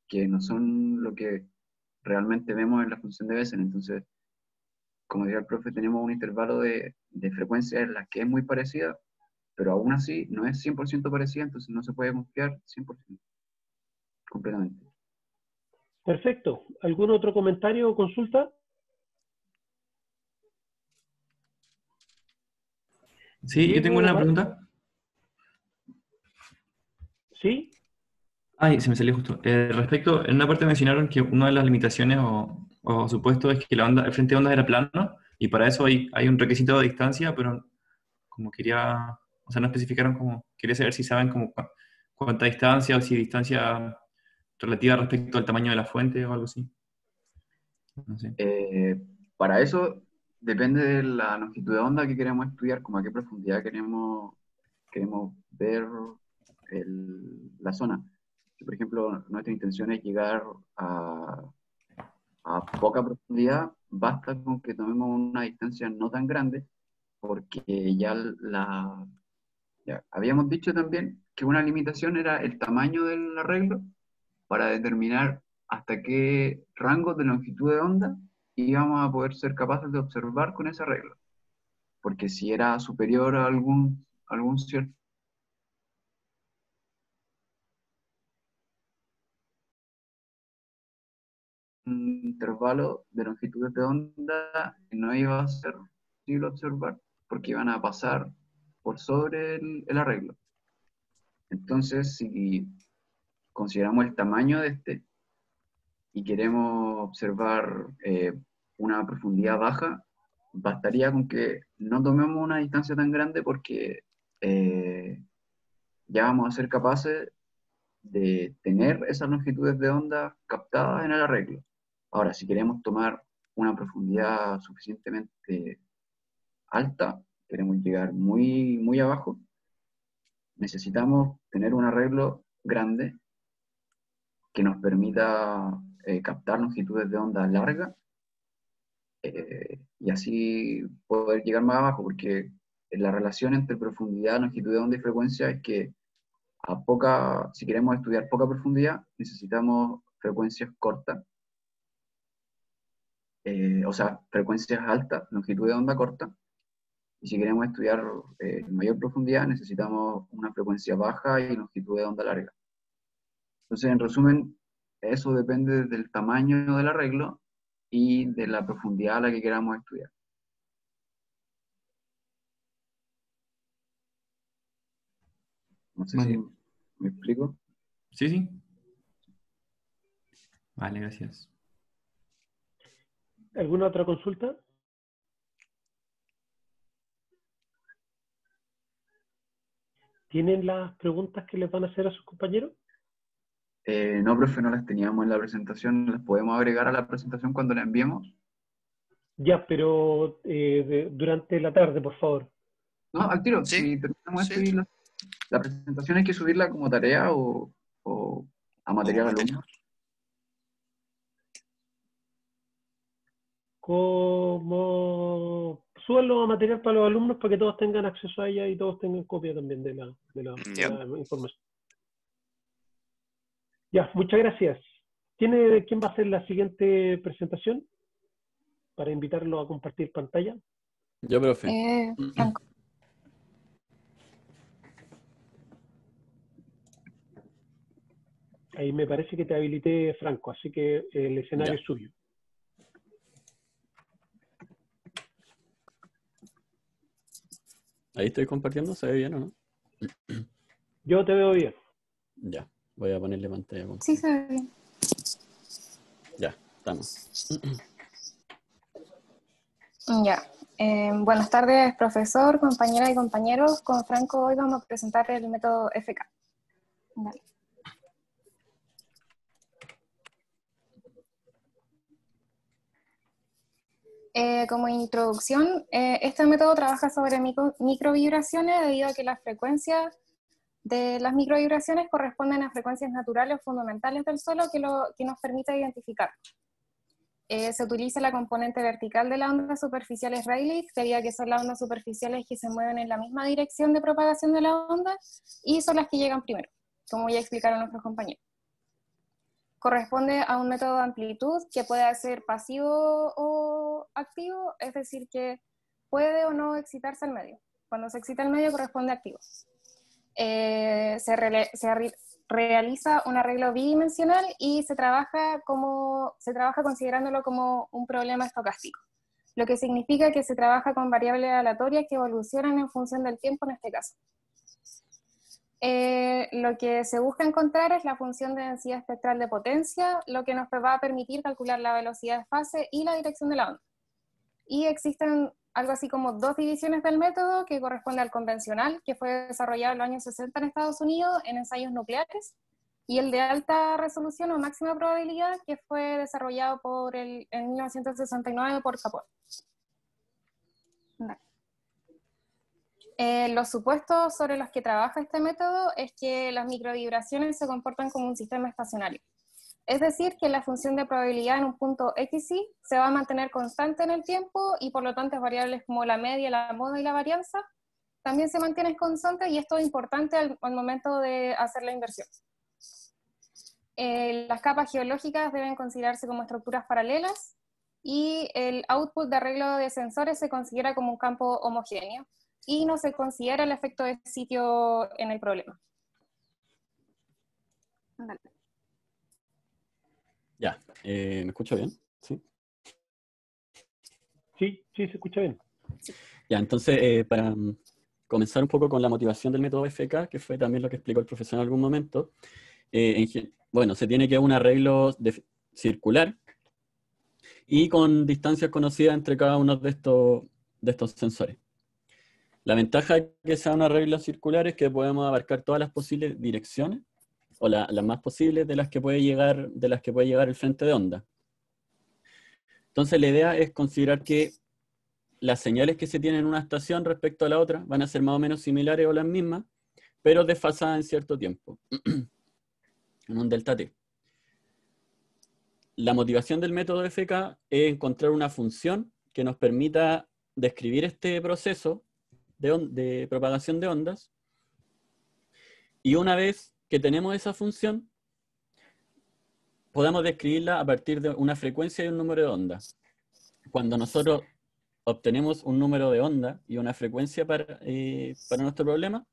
que no son lo que realmente vemos en la función de Bessel. Entonces, como diría el profe, tenemos un intervalo de frecuencias en las que es muy parecida, pero aún así no es 100% parecida, entonces no se puede confiar 100% completamente. Perfecto. ¿Algún otro comentario o consulta? Sí, yo tengo una pregunta. ¿Sí? Ay, se me salió justo. Respecto, en una parte mencionaron que una de las limitaciones o supuestos es que el frente de onda era plano y para eso hay un requisito de distancia, pero como quería, o sea, no especificaron como, quería saber si saben como cuánta distancia o si distancia relativa respecto al tamaño de la fuente o algo así. No sé. Para eso depende de la longitud de onda que queremos estudiar, como a qué profundidad queremos ver la zona. Si, por ejemplo, nuestra intención es llegar a poca profundidad, basta con que tomemos una distancia no tan grande, porque ya habíamos dicho también que una limitación era el tamaño del arreglo para determinar hasta qué rango de longitud de onda íbamos a poder ser capaces de observar con ese arreglo. Porque si era superior a algún cierto intervalo de longitudes de onda, no iba a ser posible observar porque iban a pasar por sobre el arreglo. Entonces, si consideramos el tamaño de este y queremos observar una profundidad baja, bastaría con que no tomemos una distancia tan grande porque ya vamos a ser capaces de tener esas longitudes de onda captadas en el arreglo. Ahora, si queremos tomar una profundidad suficientemente alta, queremos llegar muy, muy abajo, necesitamos tener un arreglo grande que nos permita captar longitudes de onda largas y así poder llegar más abajo, porque la relación entre profundidad, longitud de onda y frecuencia es que si queremos estudiar poca profundidad, necesitamos frecuencias cortas, o sea, frecuencias altas, longitud de onda corta, y si queremos estudiar mayor profundidad, necesitamos una frecuencia baja y longitud de onda larga. Entonces, en resumen, eso depende del tamaño del arreglo y de la profundidad a la que queramos estudiar. No sé Vale. si me explico. Sí, sí. Vale, gracias. ¿Alguna otra consulta? ¿Tienen las preguntas que les van a hacer a sus compañeros? No, profe, no las teníamos en la presentación. ¿Las podemos agregar a la presentación cuando la enviemos? Ya, pero durante la tarde, por favor. No, al tiro, Sí, si terminamos esto sí. y la presentación hay que subirla como tarea o a material material. alumno. Como súbanlo a material para los alumnos para que todos tengan acceso a ella y todos tengan copia también de Ya. la información. Ya, muchas gracias. ¿Quién va a hacer la siguiente presentación? Para invitarlo a compartir pantalla. Yo, profe. Franco. Ahí me parece que te habilité, Franco, así que el escenario Ya. es suyo. Ahí estoy compartiendo, ¿se ve bien o no? Yo te veo bien. Ya, voy a ponerle pantalla. Sí, se ve bien. Ya, estamos. Ya. Buenas tardes, profesor, compañeras y compañeros. Con Franco hoy vamos a presentar el método FK. Vale. Como introducción, este método trabaja sobre microvibraciones debido a que las frecuencias de las microvibraciones corresponden a frecuencias naturales o fundamentales del suelo que nos permite identificar. Se utiliza la componente vertical de las ondas superficiales Rayleigh, debido a que son las ondas superficiales que se mueven en la misma dirección de propagación de la onda y son las que llegan primero, como ya explicaron nuestros compañeros. Corresponde a un método de amplitud que puede ser pasivo o activo, es decir, que puede o no excitarse al medio. Cuando se excita el medio corresponde a activo. Se realiza un arreglo bidimensional y se trabaja considerándolo como un problema estocástico, lo que significa que se trabaja con variables aleatorias que evolucionan en función del tiempo en este caso. Lo que se busca encontrar es la función de densidad espectral de potencia, lo que nos va a permitir calcular la velocidad de fase y la dirección de la onda. Y existen algo así como dos divisiones del método, que corresponde al convencional, que fue desarrollado en los años 60 en Estados Unidos en ensayos nucleares, y el de alta resolución o máxima probabilidad, que fue desarrollado en 1969 por Capone. Los supuestos sobre los que trabaja este método es que las microvibraciones se comportan como un sistema estacionario. Es decir, que la función de probabilidad en un punto XY se va a mantener constante en el tiempo y por lo tanto variables como la media, la moda y la varianza también se mantienen constantes, y esto es importante al momento de hacer la inversión. Las capas geológicas deben considerarse como estructuras paralelas y el output de arreglo de sensores se considera como un campo homogéneo y no se considera el efecto de sitio en el problema. Dale. Ya, ¿me escucho bien? ¿Sí? Sí, se escucha bien. Ya, entonces, para comenzar un poco con la motivación del método FK, que fue también lo que explicó el profesor en algún momento, bueno, se tiene que un arreglo circular y con distancias conocidas entre cada uno de estos sensores. La ventaja de que sea un arreglo circular es que podemos abarcar todas las posibles direcciones, o las más posibles de las que puede llegar el frente de onda. Entonces la idea es considerar que las señales que se tienen en una estación respecto a la otra van a ser más o menos similares o las mismas, pero desfasadas en cierto tiempo, en un delta t. La motivación del método FK es encontrar una función que nos permita describir este proceso de propagación de ondas, y una vez que tenemos esa función, podemos describirla a partir de una frecuencia y un número de ondas. Cuando nosotros obtenemos un número de onda y una frecuencia para nuestro problema,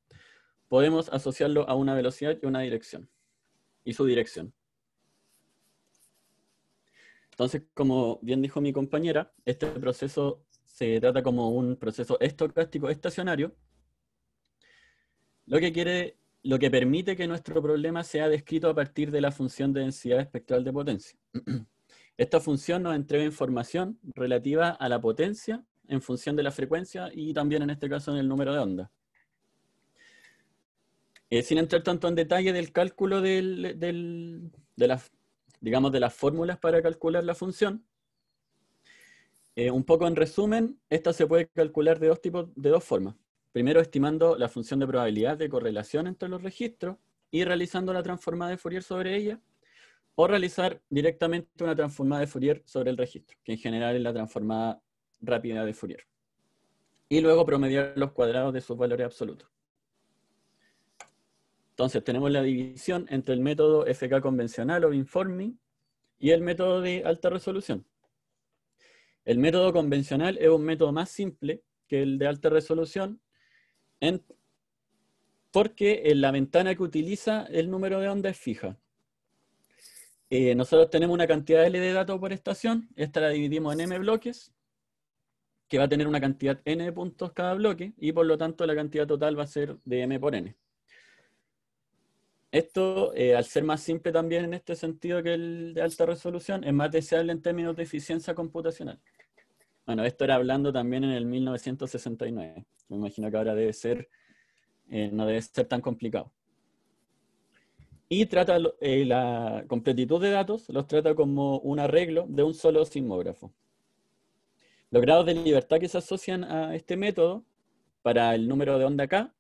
podemos asociarlo a una velocidad y una dirección, y su dirección. Entonces, como bien dijo mi compañera, este proceso se trata como un proceso estocástico estacionario, lo que permite que nuestro problema sea descrito a partir de la función de densidad espectral de potencia. Esta función nos entrega información relativa a la potencia en función de la frecuencia y también en este caso en el número de ondas. Sin entrar tanto en detalle del cálculo de las fórmulas para calcular la función, un poco en resumen, esta se puede calcular de dos formas. primero estimando la función de probabilidad de correlación entre los registros y realizando la transformada de Fourier sobre ella, o realizar directamente una transformada de Fourier sobre el registro, que en general es la transformada rápida de Fourier. Y luego promediar los cuadrados de sus valores absolutos. Entonces tenemos la división entre el método FK convencional o beamforming y el método de alta resolución. El método convencional es un método más simple que el de alta resolución porque la ventana que utiliza el número de onda es fija. Nosotros tenemos una cantidad L de datos por estación, esta la dividimos en M bloques, que va a tener una cantidad N de puntos cada bloque, y por lo tanto la cantidad total va a ser de M por N. Esto, al ser más simple también en este sentido que el de alta resolución, es más deseable en términos de eficiencia computacional. Bueno, esto era hablando también en el 1969. Me imagino que ahora debe ser, no debe ser tan complicado. Y trata la completitud de datos, los trata como un arreglo de un solo sismógrafo. Los grados de libertad que se asocian a este método para el número de onda K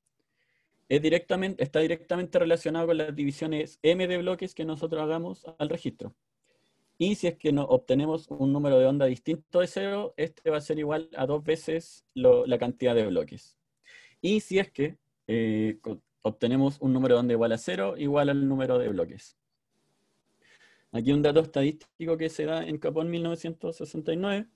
está directamente relacionado con las divisiones M de bloques que nosotros hagamos al registro. Y si es que obtenemos un número de onda distinto de 0, este va a ser igual a 2 veces la cantidad de bloques. Y si es que obtenemos un número de onda igual a 0, igual al número de bloques. Aquí un dato estadístico que se da en Capón 1969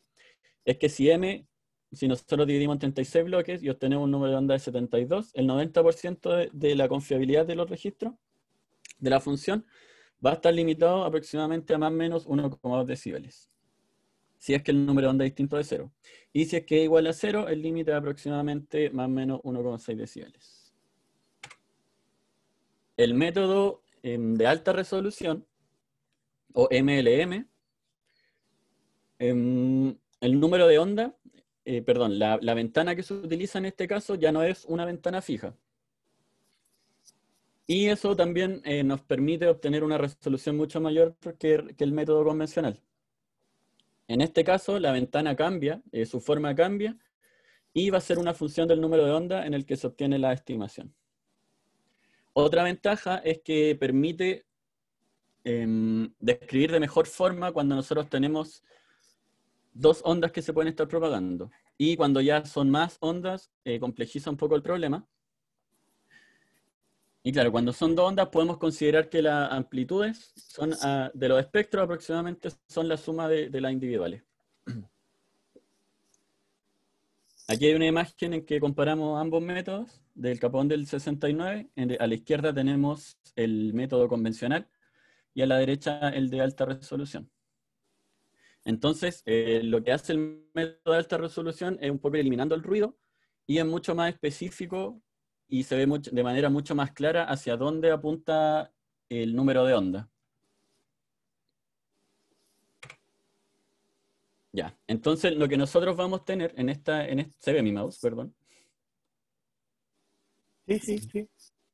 es que si nosotros dividimos en 36 bloques y obtenemos un número de onda de 72, el 90% de la confiabilidad de los registros de la función va a estar limitado aproximadamente a más o menos 1,2 decibeles. Si es que el número de onda es distinto de 0. Y si es que es igual a 0, el límite es aproximadamente más o menos 1,6 decibeles. El método de alta resolución, o MLM, el número de onda, la ventana que se utiliza en este caso ya no es una ventana fija. Y eso también nos permite obtener una resolución mucho mayor que el método convencional. En este caso, la ventana cambia, su forma cambia, y va a ser una función del número de onda en el que se obtiene la estimación. Otra ventaja es que permite describir de mejor forma cuando nosotros tenemos dos ondas que se pueden estar propagando. Y cuando ya son más ondas, complejiza un poco el problema. Y claro, cuando son dos ondas podemos considerar que las amplitudes de los espectros aproximadamente son la suma de las individuales. Aquí hay una imagen en que comparamos ambos métodos del Capón del 69. A la izquierda tenemos el método convencional y a la derecha el de alta resolución. Entonces, lo que hace el método de alta resolución es un poco eliminando el ruido y es mucho más específico y se ve de manera mucho más clara hacia dónde apunta el número de onda. Ya, entonces lo que nosotros vamos a tener se ve mi mouse, perdón. Sí.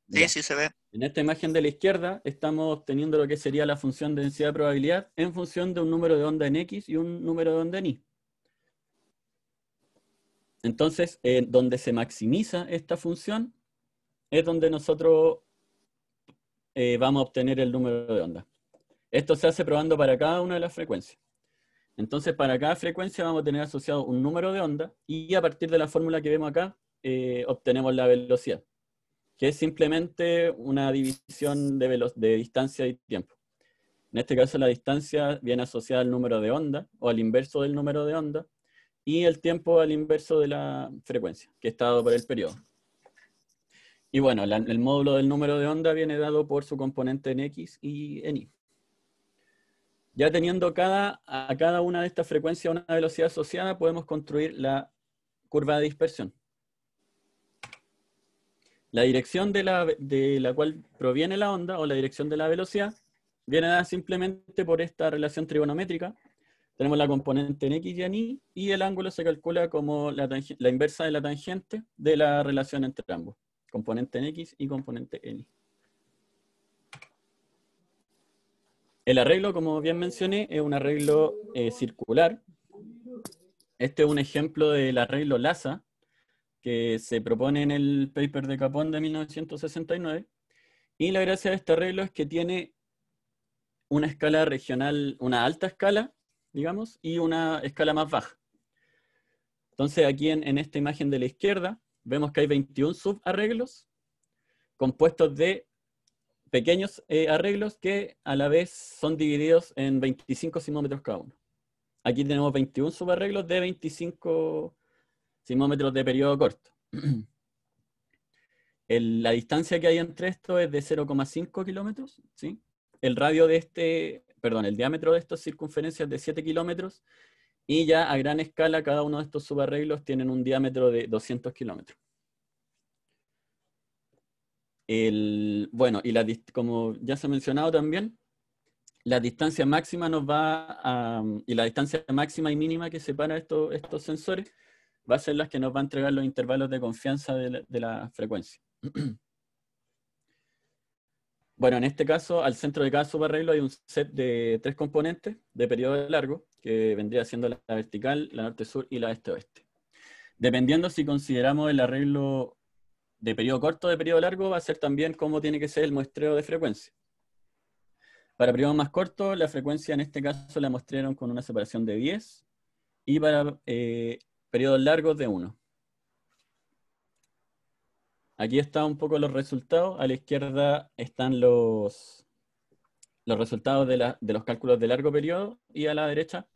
Sí, se ve. En esta imagen de la izquierda estamos obteniendo lo que sería la función de densidad de probabilidad en función de un número de onda en X y un número de onda en Y. Entonces, donde se maximiza esta función es donde nosotros vamos a obtener el número de onda. Esto se hace probando para cada una de las frecuencias. Entonces, para cada frecuencia vamos a tener asociado un número de onda y a partir de la fórmula que vemos acá, obtenemos la velocidad, que es simplemente una división de distancia y tiempo. En este caso, la distancia viene asociada al número de onda, o al inverso del número de onda, y el tiempo al inverso de la frecuencia, que está dado por el periodo. Y bueno, el módulo del número de onda viene dado por su componente en X y en Y. Ya teniendo a cada una de estas frecuencias una velocidad asociada, podemos construir la curva de dispersión. La dirección de la cual proviene la onda, o la dirección de la velocidad, viene dada simplemente por esta relación trigonométrica. Tenemos la componente en X y en Y, y el ángulo se calcula como la inversa de la tangente de la relación entre ambos. Componente en X y componente en Y. El arreglo, como bien mencioné, es un arreglo circular. Este es un ejemplo del arreglo LASA, que se propone en el paper de Capón de 1969. Y la gracia de este arreglo es que tiene una escala regional, una alta escala, digamos, y una escala más baja. Entonces aquí en esta imagen de la izquierda vemos que hay 21 subarreglos compuestos de pequeños arreglos que a la vez son divididos en 25 sismómetros cada uno. Aquí tenemos 21 subarreglos de 25 sismómetros de periodo corto. La distancia que hay entre estos es de 0,5 kilómetros, ¿sí? El radio de el diámetro de estas circunferencias es de 7 kilómetros, y ya a gran escala cada uno de estos subarreglos tienen un diámetro de 200 kilómetros. Bueno, y como ya se ha mencionado también, la distancia máxima y la distancia máxima y mínima que separa estos sensores va a ser las que nos va a entregar los intervalos de confianza de la frecuencia. Bueno, en este caso, al centro de cada subarreglo hay un set de 3 componentes de periodo largo, que vendría siendo la vertical, la norte-sur y la este-oeste. Dependiendo si consideramos el arreglo de periodo corto o de periodo largo, va a ser también cómo tiene que ser el muestreo de frecuencia. Para periodos más cortos, la frecuencia en este caso la muestrearon con una separación de 10, y para periodos largos de 1. Aquí están un poco los resultados. A la izquierda están los resultados de los cálculos de largo periodo, y a la derecha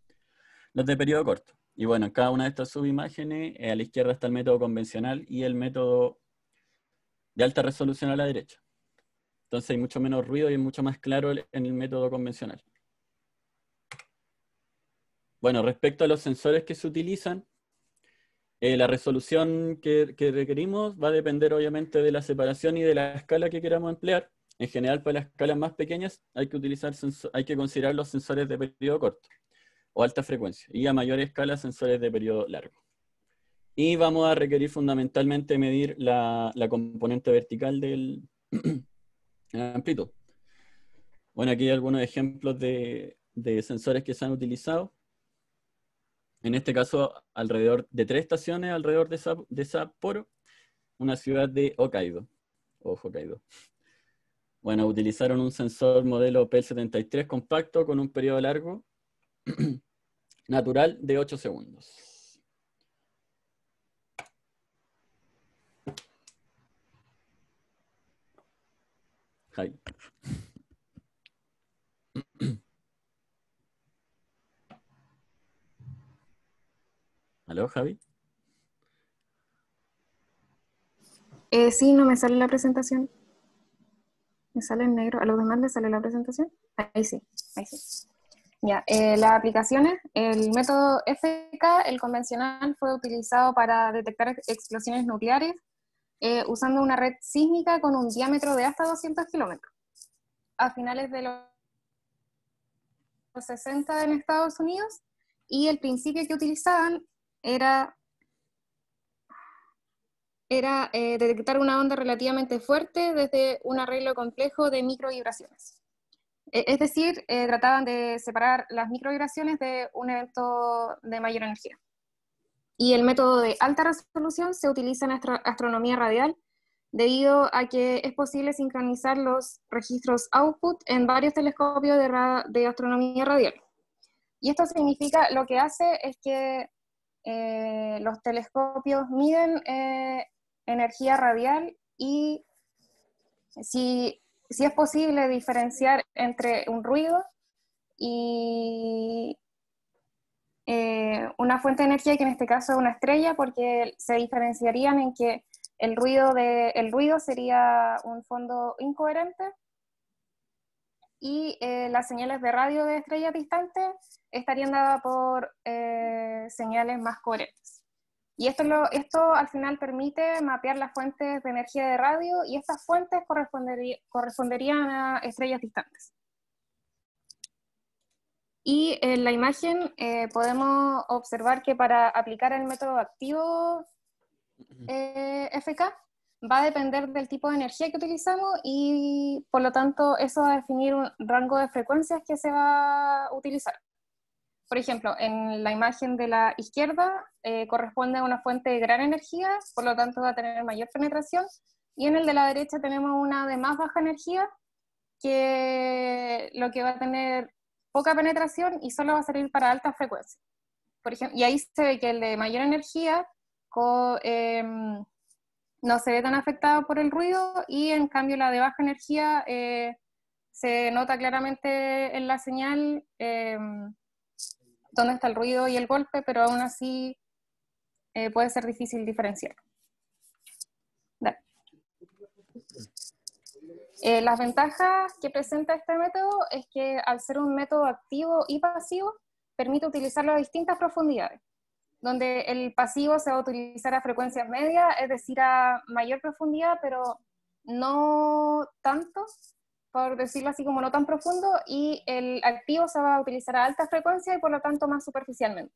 los de periodo corto. Y bueno, en cada una de estas subimágenes, a la izquierda está el método convencional y el método de alta resolución a la derecha. Entonces hay mucho menos ruido y es mucho más claro en el método convencional. Bueno, respecto a los sensores que se utilizan, la resolución que requerimos va a depender obviamente de la separación y de la escala que queramos emplear. En general, para las escalas más pequeñas hay que considerar los sensores de periodo corto o alta frecuencia, y a mayor escala sensores de periodo largo. Y vamos a requerir fundamentalmente medir la componente vertical de la amplitud. Bueno, aquí hay algunos ejemplos de sensores que se han utilizado. En este caso, alrededor de 3 estaciones alrededor de Sapporo, una ciudad de Hokkaido. Bueno, utilizaron un sensor modelo PL73 compacto con un periodo largo natural de 8 segundos. Hi. ¿Aló, Javi? Sí, no me sale la presentación. Me sale en negro. ¿A los demás les sale la presentación? Ahí sí, ahí sí. Ya, las aplicaciones, el método FK, el convencional, fue utilizado para detectar explosiones nucleares usando una red sísmica con un diámetro de hasta 200 kilómetros. A finales de los 60 en Estados Unidos, y el principio que utilizaban era detectar una onda relativamente fuerte desde un arreglo complejo de microvibraciones. Es decir, trataban de separar las microvibraciones de un evento de mayor energía. Y el método de alta resolución se utiliza en astronomía radial, debido a que es posible sincronizar los registros output en varios telescopios de astronomía radial. Y esto significa, lo que hace es que los telescopios miden energía radial, y si es posible diferenciar entre un ruido y una fuente de energía, que en este caso es una estrella, porque se diferenciarían en que el ruido sería un fondo incoherente, y las señales de radio de estrellas distantes estarían dadas por señales más coherentes. Y esto al final permite mapear las fuentes de energía de radio, y estas fuentes corresponderían a estrellas distantes. Y en la imagen podemos observar que para aplicar el método activo FK va a depender del tipo de energía que utilizamos, y por lo tanto eso va a definir un rango de frecuencias que se va a utilizar. por ejemplo, en la imagen de la izquierda corresponde a una fuente de gran energía, por lo tanto va a tener mayor penetración, y en el de la derecha tenemos una de más baja energía, que lo que va a tener poca penetración y solo va a servir para alta frecuencia. Por ejemplo, y ahí se ve que el de mayor energía no se ve tan afectado por el ruido, y en cambio la de baja energía se nota claramente en la señal dónde está el ruido y el golpe, pero aún así puede ser difícil diferenciar. Dale. Las ventajas que presenta este método es que al ser un método activo y pasivo, permite utilizarlo a distintas profundidades, donde el pasivo se va a utilizar a frecuencias medias, es decir, a mayor profundidad, pero no tanto, por decirlo así, como no tan profundo, y el activo se va a utilizar a alta frecuencia y por lo tanto más superficialmente.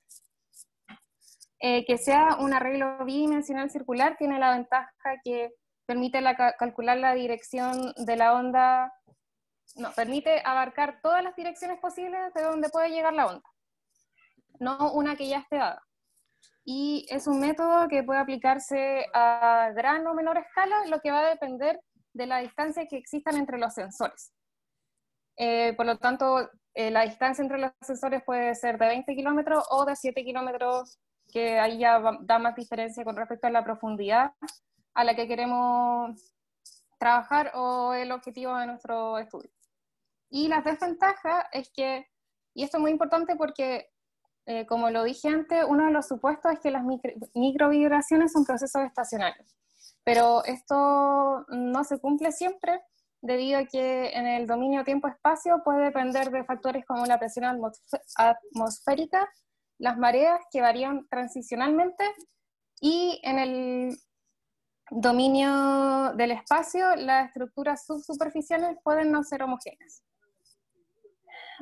Que sea un arreglo bidimensional circular tiene la ventaja que permite calcular la dirección de la onda, permite abarcar todas las direcciones posibles de donde puede llegar la onda, no una que ya esté dada. Y es un método que puede aplicarse a gran o menor escala, lo que va a depender de la distancia que existan entre los sensores. Por lo tanto, la distancia entre los sensores puede ser de 20 kilómetros o de 7 kilómetros, que ahí ya da más diferencia con respecto a la profundidad a la que queremos trabajar o el objetivo de nuestro estudio. Y la desventaja es que, y esto es muy importante porque, como lo dije antes, uno de los supuestos es que las microvibraciones son procesos estacionarios. Pero esto no se cumple siempre, debido a que en el dominio tiempo-espacio puede depender de factores como la presión atmosférica, las mareas que varían transicionalmente, y en el dominio del espacio las estructuras subsuperficiales pueden no ser homogéneas.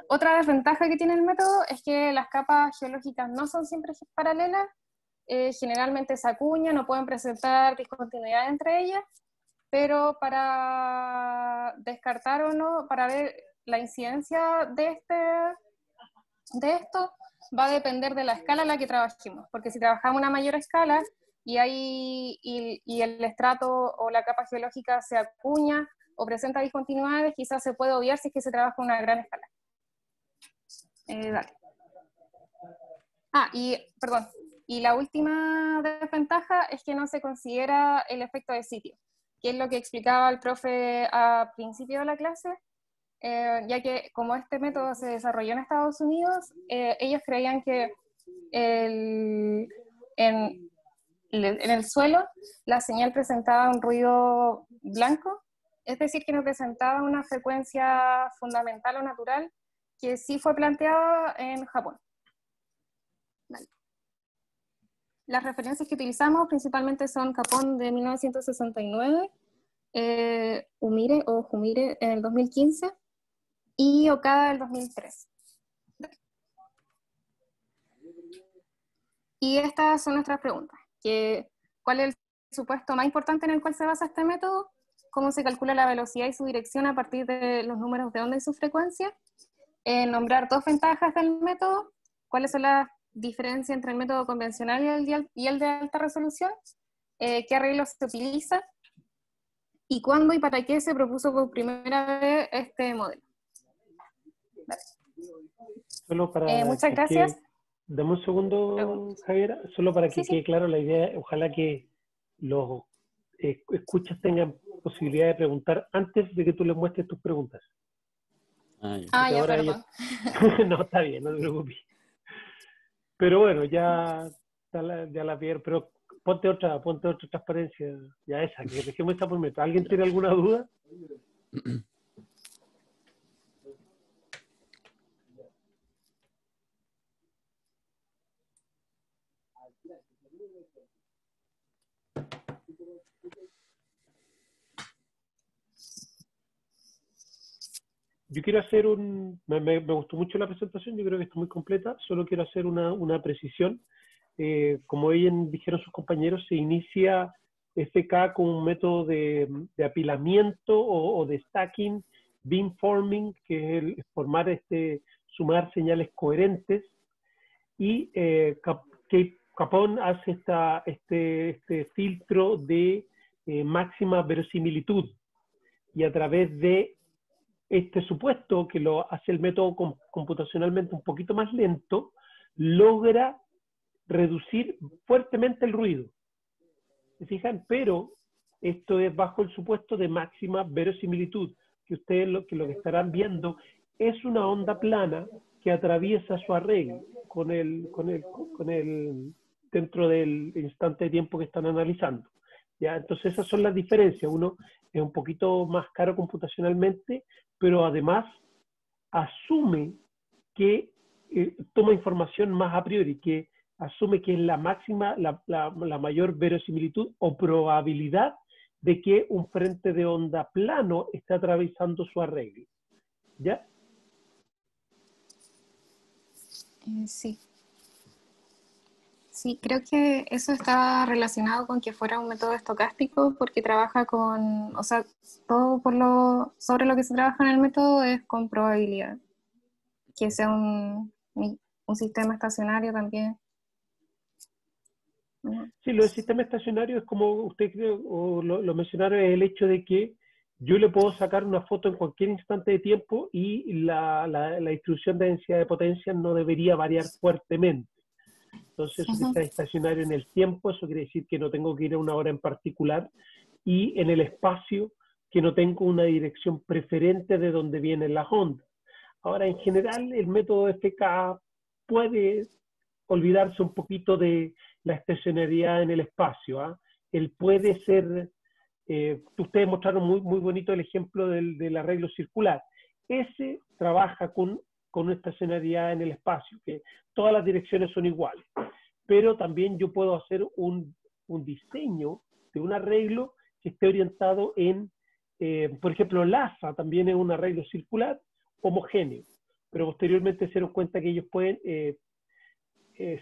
Otra desventaja que tiene el método es que las capas geológicas no son siempre paralelas, generalmente se acuñan, no pueden presentar discontinuidad entre ellas, pero para descartar o no, para ver la incidencia de esto, va a depender de la escala en la que trabajemos, porque si trabajamos a una mayor escala y el estrato o la capa geológica se acuña o presenta discontinuidades, quizás se puede obviar si es que se trabaja a una gran escala. Dale. Y la última desventaja es que no se considera el efecto de sitio, que es lo que explicaba el profe al principio de la clase, ya que como este método se desarrolló en Estados Unidos, ellos creían que en el suelo la señal presentaba un ruido blanco, es decir, que no presentaba una frecuencia fundamental o natural, que sí fue planteada en Japón. Vale. Las referencias que utilizamos principalmente son Capón de 1969, Umire o Jumire en el 2015 y Okada del 2003. Y estas son nuestras preguntas. ¿Cuál es el supuesto más importante en el cual se basa este método? ¿Cómo se calcula la velocidad y su dirección a partir de los números de onda y su frecuencia? Nombrar dos ventajas del método. ¿Cuáles son las diferencias entre el método convencional y el de alta resolución? ¿Qué arreglos se utilizan? ¿Y cuándo y para qué se propuso por primera vez este modelo? Vale. Solo para muchas gracias. Dame un segundo, Javiera, solo para que quede claro la idea. Ojalá que los escuchas tengan posibilidad de preguntar antes de que tú les muestres tus preguntas. Ya, perdón. No, está bien, no te preocupes. Pero bueno, ya la vieron, pero ponte otra transparencia, ya esa, que dejemos esa por metro. ¿Alguien tiene alguna duda? Yo quiero hacer me gustó mucho la presentación, yo creo que está muy completa, solo quiero hacer una precisión. Como bien dijeron sus compañeros, se inicia FK con un método de apilamiento o de stacking, beamforming, que es el formar sumar señales coherentes, y Capón hace este filtro de máxima verosimilitud, y a través de este supuesto, que lo hace el método computacionalmente un poquito más lento, logra reducir fuertemente el ruido. ¿Se fijan? Pero esto es bajo el supuesto de máxima verosimilitud, que ustedes lo que estarán viendo es una onda plana que atraviesa su arreglo dentro del instante de tiempo que están analizando. ¿Ya? Entonces esas son las diferencias. Uno es un poquito más caro computacionalmente, pero además asume que toma información más a priori, que asume que es la máxima, la mayor verosimilitud o probabilidad de que un frente de onda plano esté atravesando su arreglo. ¿Ya? Sí. Sí, creo que eso está relacionado con que fuera un método estocástico, porque trabaja con, o sea, todo sobre lo que se trabaja en el método es con probabilidad. Que sea un sistema estacionario también. Sí, lo del sistema estacionario es como usted creo, o lo mencionaron, es el hecho de que yo le puedo sacar una foto en cualquier instante de tiempo y la distribución de densidad de potencia no debería variar fuertemente. Entonces, eso que está estacionario en el tiempo, eso quiere decir que no tengo que ir a una hora en particular, y en el espacio, que no tengo una dirección preferente de donde vienen las ondas. Ahora, en general, el método FK puede olvidarse un poquito de la estacionariedad en el espacio. Él puede ser, ustedes mostraron muy bonito el ejemplo del arreglo circular. Ese trabaja con una estacionariedad en el espacio, que todas las direcciones son iguales. Pero también yo puedo hacer un diseño de un arreglo que esté orientado en, por ejemplo, LASA también es un arreglo circular homogéneo, pero posteriormente se dieron cuenta que ellos pueden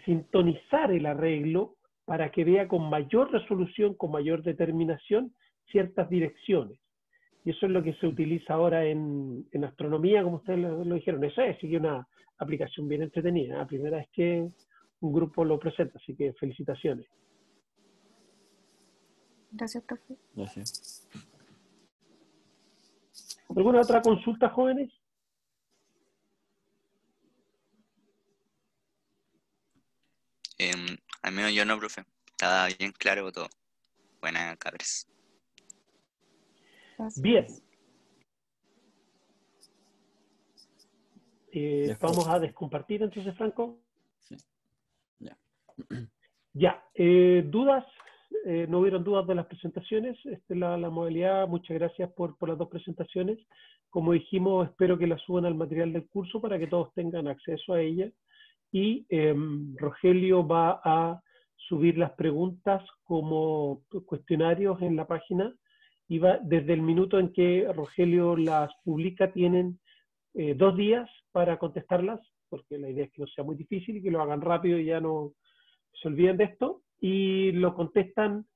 sintonizar el arreglo para que vea con mayor resolución, con mayor determinación, ciertas direcciones. Y eso es lo que se utiliza ahora en astronomía, como ustedes lo dijeron. Eso es una aplicación bien entretenida. La primera vez que un grupo lo presenta, así que felicitaciones. Gracias, profe. Gracias. ¿Alguna otra consulta, jóvenes? Al menos yo no, profe. Estaba bien claro todo. Buena, cabres. Gracias. Bien. Vamos a descompartir entonces, Franco. Sí. Ya. Ya. ¿Dudas? ¿No hubieron dudas de las presentaciones? Esta es la modalidad. Muchas gracias por las dos presentaciones. Como dijimos, espero que las suban al material del curso para que todos tengan acceso a ella. Y Rogelio va a subir las preguntas como cuestionarios en la página, y desde el minuto en que Rogelio las publica tienen 2 días para contestarlas, porque la idea es que no sea muy difícil y que lo hagan rápido y ya no se olviden de esto, y lo contestan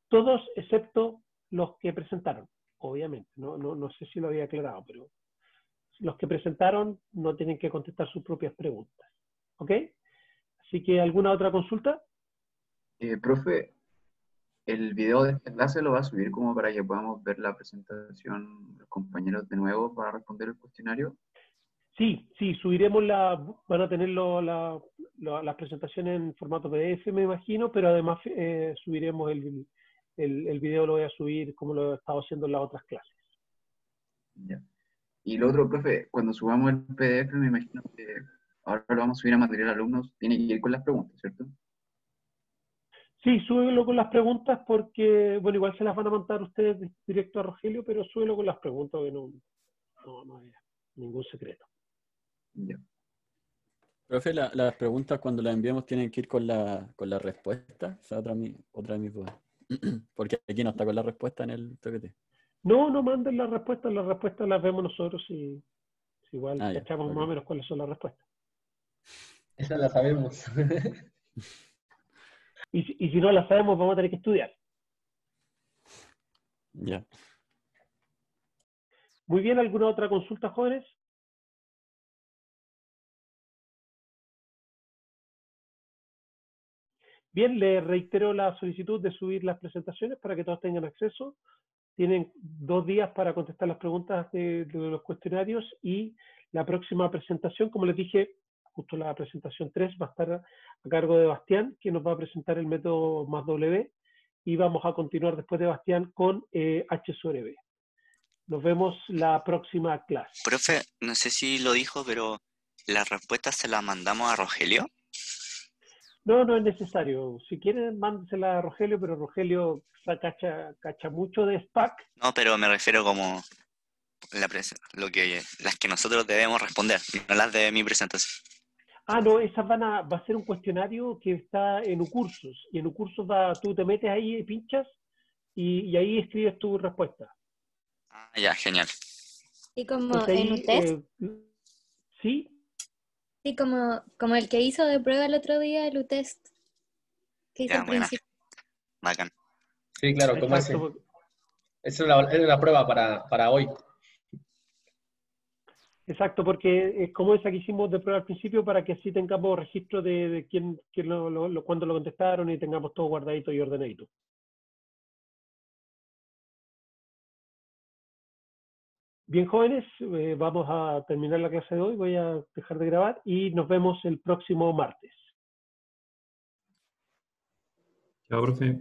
todos excepto los que presentaron, obviamente. No sé si lo había aclarado, pero los que presentaron no tienen que contestar sus propias preguntas. ¿Ok? Así que, ¿alguna otra consulta? Profe, el video de este enlace lo va a subir como para que podamos ver la presentación los compañeros de nuevo para responder el cuestionario. Sí, subiremos van a tener las presentaciones en formato PDF, me imagino, pero además subiremos el video, lo voy a subir como lo he estado haciendo en las otras clases. Ya. Y lo otro, profe, cuando subamos el PDF, me imagino que ahora lo vamos a subir a material alumnos, tiene que ir con las preguntas, ¿cierto? Sí, súbelo con las preguntas porque, bueno, igual se las van a mandar ustedes directo a Rogelio, pero súbelo con las preguntas, que no hay ningún secreto. Ya. Profe, las preguntas cuando las enviamos tienen que ir con la respuesta. Esa es otra de mis dudas. Porque aquí no está con la respuesta en el TPT. No manden las respuestas las vemos nosotros y igual ya, cachamos okay. más o menos cuáles son las respuestas. Esa la sabemos. Y si no las sabemos, vamos a tener que estudiar. Ya. Muy bien, ¿alguna otra consulta, jóvenes? Bien, le reitero la solicitud de subir las presentaciones para que todos tengan acceso. Tienen 2 días para contestar las preguntas de los cuestionarios y la próxima presentación, como les dije, justo la presentación 3 va a estar a cargo de Bastián, que nos va a presentar el método más W, y vamos a continuar después de Bastián con H sobre B. Nos vemos la próxima clase. Profe, no sé si lo dijo, pero las respuestas se las mandamos a Rogelio. No, no es necesario. Si quieren, mándensela a Rogelio, pero Rogelio cacha mucho de SPAC. No, pero me refiero como las que nosotros debemos responder, no las de mi presentación. Ah, no, esas va a ser un cuestionario que está en Ucursos. Y en Ucursos tú te metes ahí, pinchas, y ahí escribes tu respuesta. Ah, ya, genial. Y como Entonces, en ahí, UTEST, ¿sí? sí, como el que hizo de prueba el otro día, el UTEST, que hizo Ya, al buena. principio. Bacán. Sí, claro, como ese. Exacto. Esa es la prueba para hoy. Exacto, porque es como esa que hicimos de prueba al principio para que así tengamos registro de quién cuándo lo contestaron y tengamos todo guardadito y ordenadito. Bien, jóvenes, vamos a terminar la clase de hoy. Voy a dejar de grabar y nos vemos el próximo martes. Chao, profe.